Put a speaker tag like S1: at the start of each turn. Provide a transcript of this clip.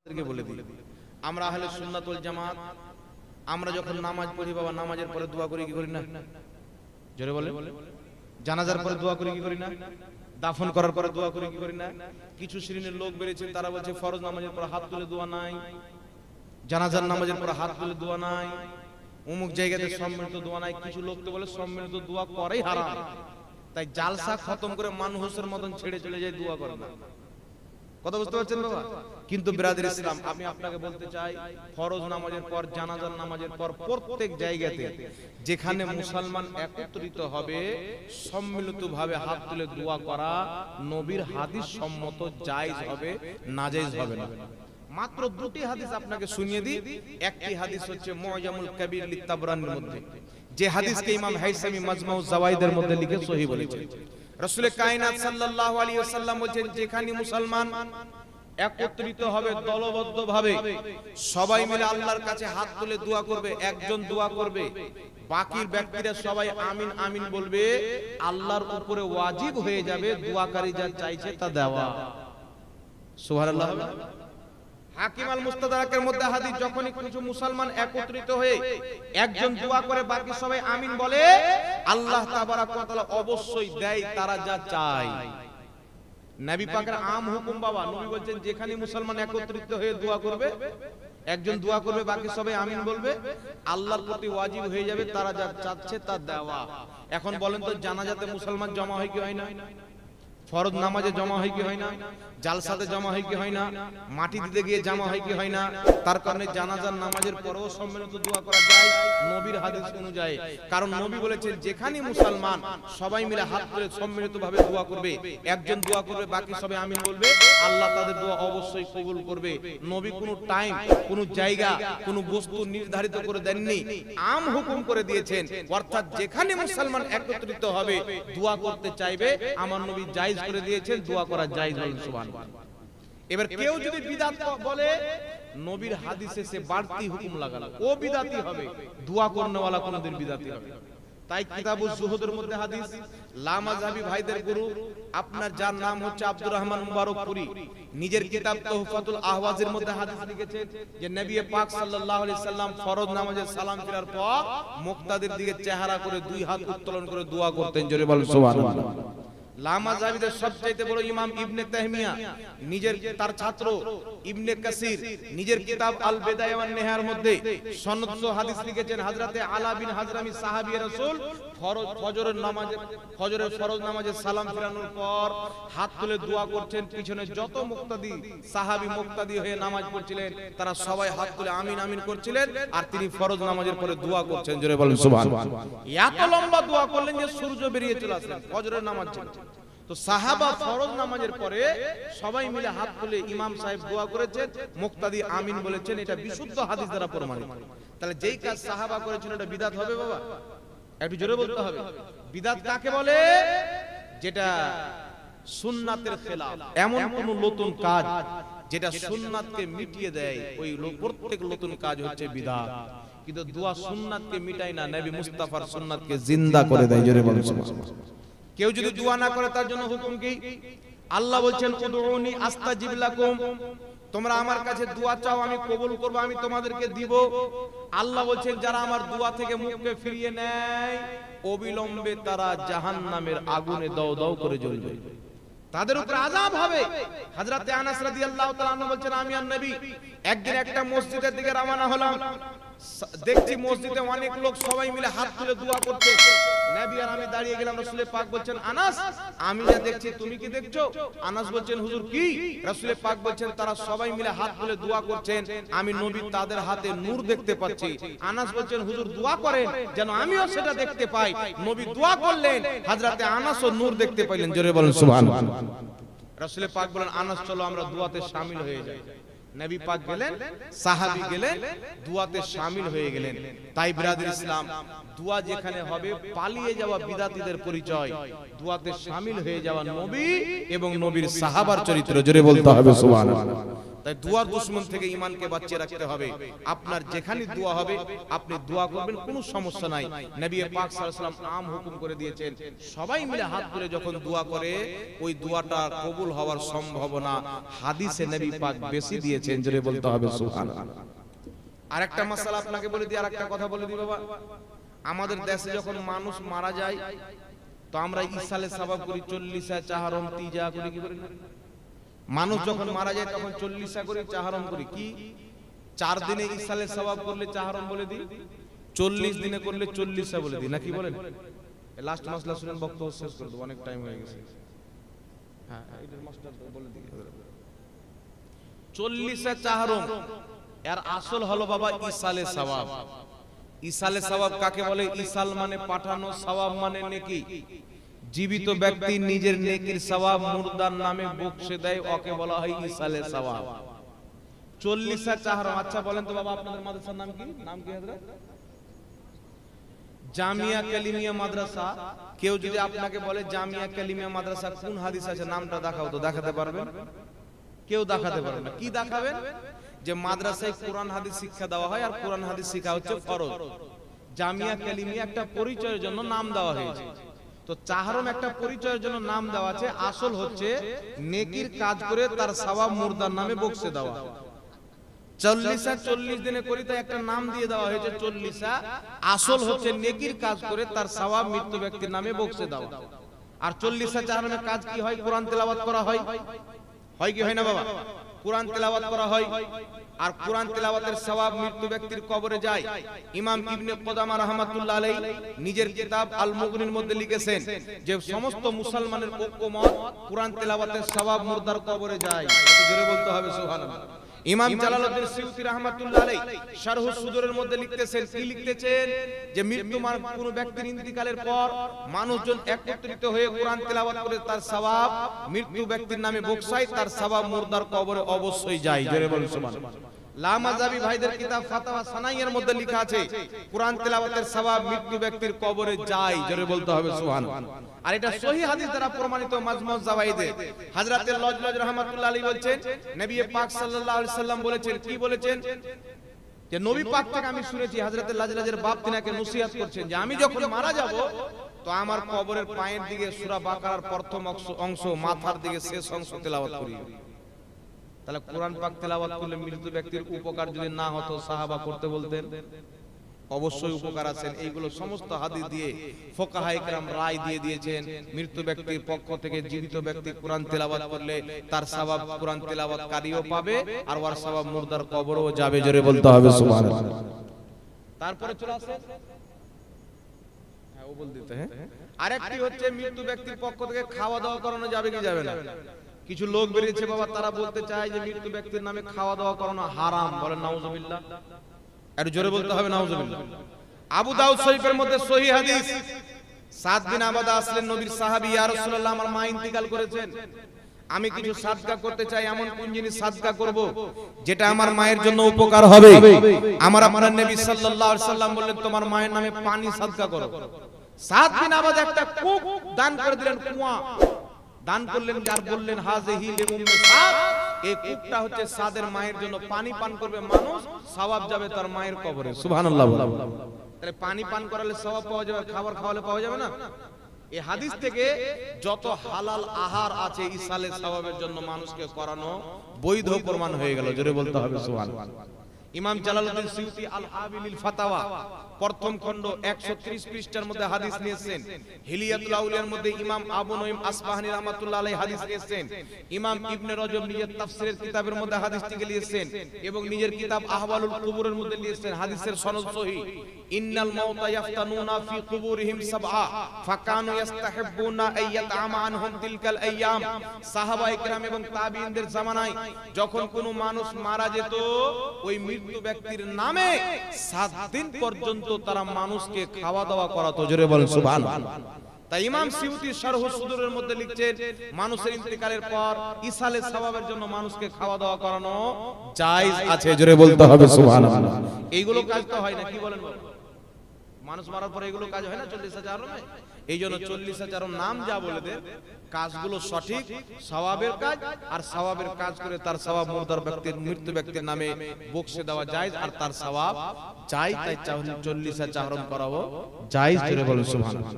S1: বলে দিই, আমরা আহলে সুন্নাত ওয়াল জামাত, আমরা যখন নামাজ পড়ি বাবা, নামাজের পরে দোয়া করি কি করি না? জোরে বলে। জানাজার পরে দোয়া করি কি করি না? দাফন করার পরে দোয়া করি কি করি না? কিছু শ্রেণীর লোক বেরিয়েছে, তারা বলছে ফরজ নামাজের পরে হাত তুলে দোয়া নাই, জানাজার নামাজের পরে হাত তুলে দোয়া নাই, অমুক জায়গাতে সম্মিলিত দোয়া নাই। কিছু লোক তো বলে সম্মিলিত দোয়া করাই হারাম, তাই জালসা খতম করে মানুষের মতন ছেড়ে চলে যায়, দোয়া করে না। কথা বুঝতে পারছেন বাবা? কিন্তু বিরাদর ইসলাম, আমি আপনাকে বলতে চাই, ফরজ নামাজের পর, জানাজার নামাজের পর প্রত্যেক জায়গাতে যেখানে মুসলমান একত্রিত হবে, সম্মিলিতভাবে হাত তুলে দোয়া করা নবীর হাদিস সম্মত জায়েজ হবে, নাজায়েজ হবে না। মাত্র দুটি হাদিস আপনাকে শুনিয়ে দিই। একটি হাদিস হচ্ছে মুআজামুল কাবীর লিতাবরানির মধ্যে, যে হাদিসকে ইমাম হাইসামি মাজমাউ যাওয়াইদের মধ্যে লিখে সহিহ বলেছেন। রাসূল কায়নাত সাল্লাল্লাহু আলাইহি ওয়াসাল্লাম বলেন, যেখানে মুসলমান একত্রিত হবে দলবদ্ধভাবে, সবাই মিলে আল্লাহর কাছে হাত তুলে দোয়া করবে, একজন দোয়া করবে, বাকি ব্যক্তিরা সবাই আমিন আমিন বলবে, আল্লাহর উপরে ওয়াজিব হয়ে যাবে দোয়াকারী যা চাইছে তা দেওয়া। সুবহানাল্লাহ। হাকিম আল মুস্তাদরাকের মধ্যে হাদিস, যখনই কিছু মুসলমান একত্রিত হয়ে একজন দোয়া করে, বাকি সবাই আমিন বলে, আল্লাহ তাবারাক ওয়া তাআলা অবশ্যই দেয় তারা যা চায়। নবী পাকের আম হুকুম বাবা, নবী বলেন যেখানে মুসলমান একত্রিত হয়ে দোয়া করবে, একজন দোয়া করবে, বাকি সবাই আমিন বলবে, আল্লাহর প্রতি ওয়াজিব হয়ে যাবে তারা যা চাচ্ছে তা দেওয়া। এখন বলেন তো, জানাজাতে মুসলমান জমা হয় কি হয় না? ফরজ নামাজে জমা হয় কি হয় না? জালসাতে জমা হয় কি হয় না? মাটি দিতে গিয়ে জমা হয় কি হয় না? তার কারণে জানাজার নামাজের পরেও সম্মিলিত দোয়া করা যায় নবীর হাদিস অনুযায়ী। কারণ নবী বলেছেন, যেখানে মুসলমান সবাই মিলে হাত তুলে সম্মিলিতভাবে দোয়া করবে, একজন দোয়া করবে, বাকি সবাই আমিন বলবে, আল্লাহ তাদের দোয়া অবশ্যই কবুল করবে। নবী কোনো টাইম, কোনো জায়গা, কোনো বস্তু নির্ধারিত করে দেননি, আম হুকুম করে দিয়েছেন। অর্থাৎ যেখানে মুসলমান একত্রিত হবে দোয়া করতে চাইবে, আমার নবী জায়েজ করে দিয়েছেন, দোয়া করা জায়েজ হল। সুবহানাল্লাহ। এবার কেউ যদি বিদআত বলে, নবীর হাদিসে সে বাড়তি হুকুম লাগালো, ও বিদআতি হবে, দোয়া করনেওয়ালা কোনদিন বিদআতি হবে। তাই কিতাবুজ জুহুদের মধ্যে হাদিস, লা মাযহাবী ভাইদের গুরু আপনার যার নাম হচ্ছে আব্দুর রহমান মুবারকপুরি, নিজের কিতাব তুহফাতুল আহওয়াজের মধ্যে হাদিস লিখেছেন যে নবী পাক সাল্লাল্লাহু আলাইহি সাল্লাম ফরজ নামাজে সালাম ফিরার পর মুক্তাদির দিকে চেহারা করে দুই হাত উত্তোলন করে দোয়া করতেন। জোরে বলেন সুবহানাল্লাহ। লামাজাবিদের সবচেয়ে বড় ইমাম ইবনে তাহমিয়া, নিজের তার ছাত্র ইবনে কাসির নিজের কিতাব আল বিদায়া ওয়ান নিহায়ার মধ্যে সনদ সহ হাদিস লিখেছেন। হযরতে আলা বিন হাজরামি সাহাবী রাসূল ফজরের ফরজ নামাজে সালাম ফিরানোর পর হাত তুলে দোয়া করছেন, পিছনে যত মুক্তাদি সাহাবী মুক্তাদি হয়ে নামাজ পড়ছিলেন তারা সবাই হাত তুলে আমিন আমিন করছিলেন, আর তিনি ফরজ নামাজের পরে দোয়া করছেন। জোরে বলেন সুবহানাল্লাহ। এত লম্বা দোয়া করলেন যে সূর্য বেরিয়ে চলে আসলেন, ফজরের নামাজ ছিল। তো সাহাবা ফরজ নামাজের পরে সবাই মিলে হাত তুলে ইমাম সাহেব দোয়া করেছেন, মুক্তাদি আমিন বলেছেন, এটা বিশুদ্ধ হাদিস দ্বারা প্রমাণিত। তাহলে যেই কাজ সাহাবা করেছেন এটা বিদআত হবে বাবা? একটু জোরে বলতে হবে। বিদআত কাকে বলে? যেটা সুন্নাতের খেলাফ, এমন কোন নতুন কাজ যেটা সুন্নাতকে মিটিয়ে দেয়, ওই প্রত্যেক নতুন কাজ হচ্ছে বিদআত। কিন্তু দোয়া সুন্নাতকে মিটায় না, নবী মুস্তাফার সুন্নাতকে জিন্দা করে দেয়। জোরে বলেন সুবহানাল্লাহ। কেউ যদি দোয়া না করে তার জন্য হুকুম কি? আল্লাহ বলছেন, উদউনি আস্তাজিব লাকুম, তোমরা আমার কাছে দোয়া চাও, আমি কবুল করব, আমি তোমাদেরকে দিব। আল্লাহ বলছেন, যারা আমার দোয়া থেকে মুখকে ফিরিয়ে নেয় অবিলম্বে তারা জাহান্নামের আগুনে দাও দাও করে জ্বলবে, তাদের উপর আযাব হবে। হযরতে আনাস রাদিয়াল্লাহু তাআলা আনহু বলছেন, আমি আর নবী একদিন একটা মসজিদের দিকে রওনা হলাম, দেখছি মসজিদে অনেক লোক সবাই মিলে হাত তুলে দোয়া করছে। নবী আর আমি দাঁড়িয়ে গেলাম। রাসূল পাক বলছেন, আনাস আমি যা দেখছি তুমি কি দেখছো? আনাস বলছেন, হুজুর কি? রাসূল পাক বলছেন, তারা সবাই মিলে হাত তুলে দোয়া করছেন, আমি নবী তাদের হাতে নূর দেখতে পাচ্ছি। আনাস বলছেন, হুজুর দোয়া করেন যেন আমিও সেটা দেখতে পাই। নবী দোয়া করলেন, হযরতে আনাসও নূর দেখতে পাইলেন। জোরে বলেন সুবহানাল্লাহ। রাসূল পাক বলেন, আনাস চলো আমরা দোয়াতে শামিল হয়ে যাই। নবী পাক গেলেন, সাহাবী গেলেন, দোয়াতে শামিল হয়ে গেলেন। তাই বিরাদর ইসলাম, দোয়া যেখানে হবে পালিয়ে যাওয়া বিদাতীদের পরিচয়, দোয়াতে শামিল হয়ে যাওয়া নবী এবং নবীর সাহাবার চরিত্র। জোরে বলতে হবে সুবহানাল্লাহ। তাই দুয়ার দুশমন থেকে ঈমানকে বাঁচিয়ে রাখতে হবে। আপনার যেখানে দোয়া হবে আপনি দোয়া করবেন, কোনো সমস্যা নাই। নবী পাক সাল্লাল্লাহু আলাইহি ওয়াসাল্লাম আম হুকুম করে দিয়েছেন, সবাই মিলে হাত ধরে যখন দোয়া করে ওই দোয়াটা কবুল হওয়ার সম্ভাবনা হাদিসে নবী পাক বেশি দিয়েছেন, জোরে বলতে হবে সুবহানাল্লাহ। আরেকটা মাসালা আপনাকে বলে দিই, আরেকটা কথা বলে দিই বাবা। আমাদের দেশে যখন মানুষ মারা যায় তো আমরা ইসালে সওয়াব করি, 40 চাহারম তিজা করি, কি করি না? মানুষ যখন মারা যায় তখন 40 করি, চাহারম করি। কি 4 দিনে ইসালে সওয়াব করলে চাহারম বলে দিই, 40 দিনে করলে 40 বলে দিই, নাকি বলেন? লাস্ট মাসলা শুনেন, বক্তব্য শেষ করে দেব, অনেক টাইম হয়ে গেছে। হ্যাঁ এইটার মাস্টার বলে দিই, 40 চাহারম এর আসল হলো বাবা ইসালে সওয়াব। ইসালে সওয়াব কাকে বলে? ইসাল মানে পাঠানো, সওয়াব মানে নেকি। জীবিত ব্যক্তি নিজের নেকির সওয়াব মুর্দার নামে বকশে দেয়, ওকে বলা হয় ইসালে সওয়াব। 40 চাহারম। আচ্ছা বলেন তো বাবা, আপনাদের মাদ্রাসার নাম কি? নাম কি হযরত? জামিয়া কালিমিয়া মাদ্রাসা। কেউ যদি আপনাকে বলে জামিয়া কালিমিয়া মাদ্রাসা কোন হাদিস আছে, নামটা দেখাও তো, দেখাতে পারবেন? কেউ দেখাতে পারবে না। কি দেখাবেন? যে মাদ্রাসায় কোরআন হাদিস শিক্ষা দেওয়া হয়, আর কোরআন হাদিস শিক্ষা হচ্ছে ফরজ। জামিয়া কালিমিয়া একটা পরিচয়ের জন্য নাম দেওয়া হয়েছে। তো চাহারম একটা পরিচয়ের জন্য নাম দেওয়া আছে, আসল হচ্ছে নেকির কাজ করে তার সওয়াব মুর্দার নামে বকশে দেওয়া। 40 দিনে করি তাই একটা নাম দিয়ে দেওয়া হয়েছে 40। আসল হচ্ছে নেকির কাজ করে তার সওয়াব মৃত্যু ব্যক্তির নামে বকশে দেওয়া। আর 40 চাহারমের কাজ কি হয়? কোরআন তেলাওয়াত করা হয়, হয় কি হয় না বাবা? কোরআন তেলাওয়াত করা হয়, আর কোরআন তেলাওয়াতের সওয়াব মৃত্যু ব্যক্তির কবরে যায়। ইমাম ইবনে কুদামা রাহমাতুল্লাহ আলাইহি নিজের কিতাব আল মুগনির মধ্যে লিখেছেন যে সমস্ত মুসলমানের ঐক্যমত, কোরআন তেলাওয়াতের সওয়াব মুর্দার কবরে যায়। একটু জোরে বলতে হবে সুবহানাল্লাহ। ইমাম জালালউদ্দিন সিউতি রাহমাতুল্লাহ আলাইহি শারহুস সুদুরের মধ্যে লিখতেছেন, কি লিখতেছেন? যে মৃত্যুমান কোন ব্যক্তির ইন্তিকালের পর মানুষজন একত্রিত হয়ে কোরআন তেলাওয়াত করে তার সওয়াব মৃত্যু ব্যক্তির নামে বকশায়, তার সওয়াব মুর্দার কবরে অবশ্যই যায়। জোরে বলুন সুবহানাল্লাহ। লামাযাবি ভাইদের কিতাব ফাতাওয়া সানাইয়ের মধ্যে লেখা আছে কোরআন তেলাওয়াতের সওয়াব মৃত্যু ব্যক্তির কবরে যায়। জোরে বলতে হবে সুবহানাল্লাহ। আর এটা সহিহ হাদিস দ্বারা প্রমাণিত। মাজমুউজ জাওয়াইদে হযরতে লজলজ রাহমাতুল্লাহ আলাইহি বলেন, নবী পাক সাল্লাল্লাহু আলাইহি সাল্লাম বলেছেন, কি বলেছেন? যে নবী পাক থেকে আমি শুনেছি, হযরতে লজলজের বাপ তিনাকে নসিহত করছেন যে আমি যখন মারা যাব তো আমার কবরের পায়ের দিকে সূরা বাকারার প্রথম অংশ, মাথার দিকে শেষ অংশ তেলাওয়াত করি। তাহলে কোরআন পাক তেলাওয়াত করলে মৃত্যু ব্যক্তির উপকার যদি না হতো সাহাবা করতে বলতেন? অবশ্যই উপকার আছেন। এইগুলো সমস্ত হাদিস দিয়ে ফুকাহায়ে কেরাম রায় দিয়ে দিয়েছেন, মৃত্যু ব্যক্তির পক্ষ থেকে জীবিত ব্যক্তি কোরআন তেলাওয়াত করলে তার সওয়াব কোরআন তেলাওয়াতকারীও পাবে, আর ওর সওয়াব মুর্দার কবরেও যাবে। জোরে বলতে হবে সুবহানাল্লাহ। তারপরে চলে আসে, হ্যাঁ ও বল দিতে, হ্যাঁ আরেকটি হচ্ছে মৃত্যু ব্যক্তির পক্ষ থেকে খাওয়া দাওয়া করানো যাবে কি যাবে না? কিছু লোক বেরিয়েছে বাবা, তারা বলতে চায় যে মৃত্যু ব্যক্তির নামে খাওয়া দাওয়া করানো হারাম। বলেন নাউজুবিল্লাহ। আর জোরে বলতে হবে নাউজুবিল্লাহ। আবু দাউদ শরীফের মধ্যে সহিহ হাদিস, 7 বিন আবাদা আসলেন নবীর সাহাবী, ইয়া রাসূলুল্লাহ আমার মা ইন্তিকাল করেছেন, আমি কিছু সাদকা করতে চাই, এমন কোন জিনিস সাদকা করব যেটা আমার মায়ের জন্য উপকার হবে? আমার আপনার নবী সাল্লাল্লাহু আলাইহি সাল্লাম বললেন, তোমার মায়ের নামে পানি সাদকা করো। 7 বিন আবাদা একটা কূপ দান করে দিলেন, কুয়া দান করলেন, যার বললেন হাযিহি লিউম্মি সাদ, এই কূপটা হচ্ছে সাদের মায়ের জন্য, পানি পান করবে মানুষ, সওয়াব যাবে তার মায়ের কবরে। সুবহানাল্লাহ। তাহলে পানি পান করালে সওয়াব পাওয়া যাবে, খাবার খাওয়ালে পাওয়া যাবে না? এই হাদিস থেকে যত হালাল আহার আছে ইসালে সওয়াবের জন্য মানুষকে করানো বৈধ প্রমাণ হয়ে গেল। জোরে বলতে হবে সুবহানাল্লাহ। ইমাম জালালউদ্দিন সিউতি আল হাবিলিল ফাতাওয়া প্রথম খণ্ড 130 পৃষ্ঠার মধ্যে হাদিস নিয়েছেন। হিলিয়াতুল আউলিয়ার মধ্যে ইমাম আবু নঈম আসবাহানী রাহমাতুল্লাহ আলাইহি হাদিস নিয়েছেন। ইমাম ইবনে রজব নিজের তাফসীরের কিতাবের মধ্যে হাদিসটিকে নিয়েছেন এবং নিজের কিতাব আহওয়ালুল কুবুরের মধ্যে নিয়েছেন। হাদিসের সনদ সহিহ। ইন্নাল মাউতা ইয়াফতানুনা ফি কুবুরিহিম সাবআ ফাকানু ইস্তাহিব্বুনা আইয়াতআমা আনহুম তিলকাল আইয়াম। সাহাবায়ে কেরাম এবং তাবিঈনদের জামানায় যখন কোনো মানুষ মারা যেত, ওই মৃত্যু ব্যক্তির নামে 7 দিন পর্যন্ত তারা মানুষকে খাওয়া দাওয়া করাতো। জোরে বলেন সুবহানাল্লাহ। তাই ইমাম সিউতি শারহুস সুদুরের মধ্যে লিখছেন, মানুষের ইন্তেকালের পর ইসালে সওয়াবের জন্য মানুষকে খাওয়া দাওয়া করানো জায়েজ আছে। জোরে বলতে হবে সুবহানাল্লাহ। এইগুলো কাজ তো হয় না, কি বলেন বাবা? মানুষ মারার পরে এগুলো কাজ হয় না 40 চারমে। এই জন্য 40 চারম নাম যা বলে দে কাজগুলো সঠিক সওয়াবের কাজ, আর সওয়াবের কাজ করে তার সওয়াব মুর্দার ব্যক্তির মৃত্যু ব্যক্তির নামে বকশে দেওয়া যায়, আর তার সওয়াব চাই, তাই 40 চারম করাবো জায়েজ। জোরে বলুন সুবহানাল্লাহ।